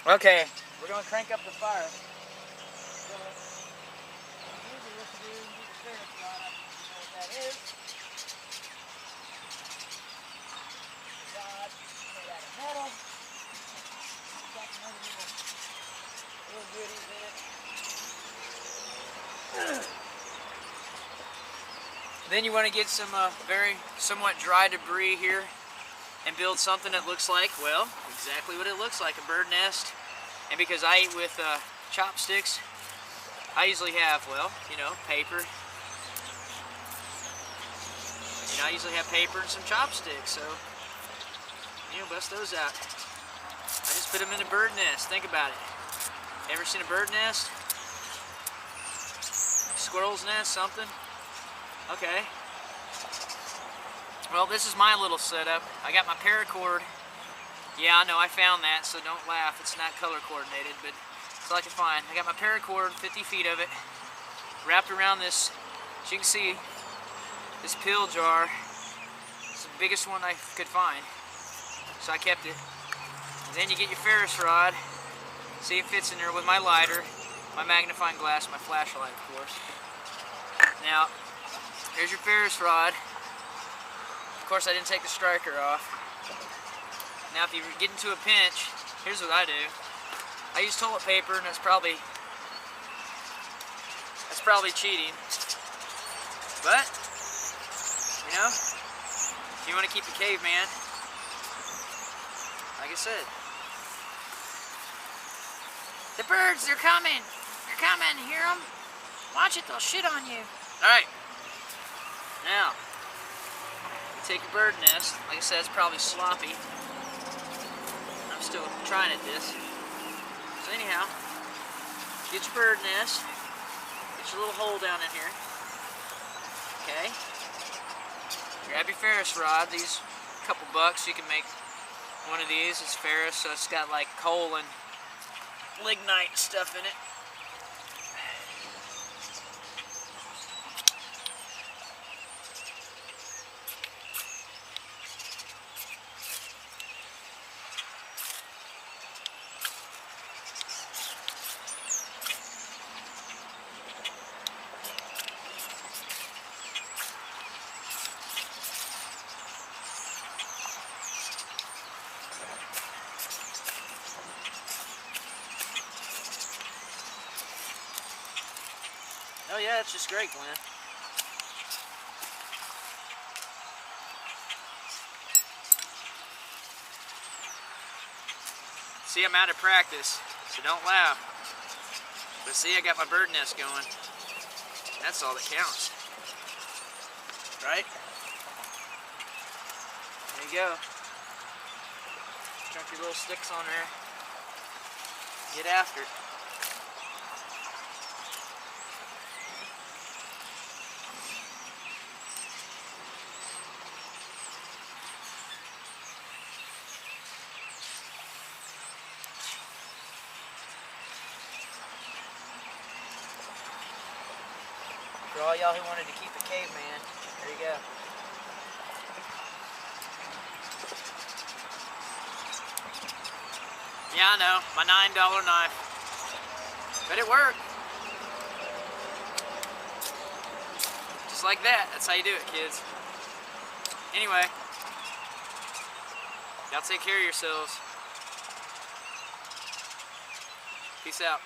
Okay, we're going to crank up the fire. So, usually what you do is you get your ferris rod up, if you know what that is. Rod made out of metal. It's got some other little goodies in it. Then you want to get some very somewhat dry debris here and build something that looks like, well, exactly what it looks like, a bird nest. And because I eat with chopsticks, I usually have, well, paper. I usually have paper and some chopsticks, so, bust those out. I just put them in a bird nest. Think about it. Ever seen a bird nest? Squirrel's nest, something? Okay. Well, this is my little setup. I got my paracord. Yeah, I know, I found that, so don't laugh. It's not color coordinated, but it's all I can find. I got my paracord, 50 feet of it, wrapped around this, as you can see, this pill jar. It's the biggest one I could find, so I kept it. And then you get your Ferris rod. See, it fits in there with my lighter, my magnifying glass, my flashlight, of course. Now, here's your Ferris rod. Of course, I didn't take the striker off. Now, if you get into a pinch, here's what I do. I use toilet paper, and that's probably cheating. But, if you want to keep the caveman, like I said. The birds, they're coming. They're coming. Hear them? Watch it, they'll shit on you. All right. Now, you take your bird nest. Like I said, it's probably sloppy. I'm still trying at this. So anyhow, get your bird nest. Get your little hole down in here. Okay. Grab your Ferris rod. These couple bucks, you can make one of these. It's Ferris, so it's got like coal and lignite stuff in it. Oh yeah, it's just great, Glenn. See, I'm out of practice, so don't laugh. But see, I got my bird nest going. That's all that counts. Right? There you go. Chunk your little sticks on there. Get after it. For all y'all who wanted to keep a caveman, there you go. Yeah, I know, my $9 knife. But it worked. Just like that, that's how you do it, kids. Anyway, y'all take care of yourselves. Peace out.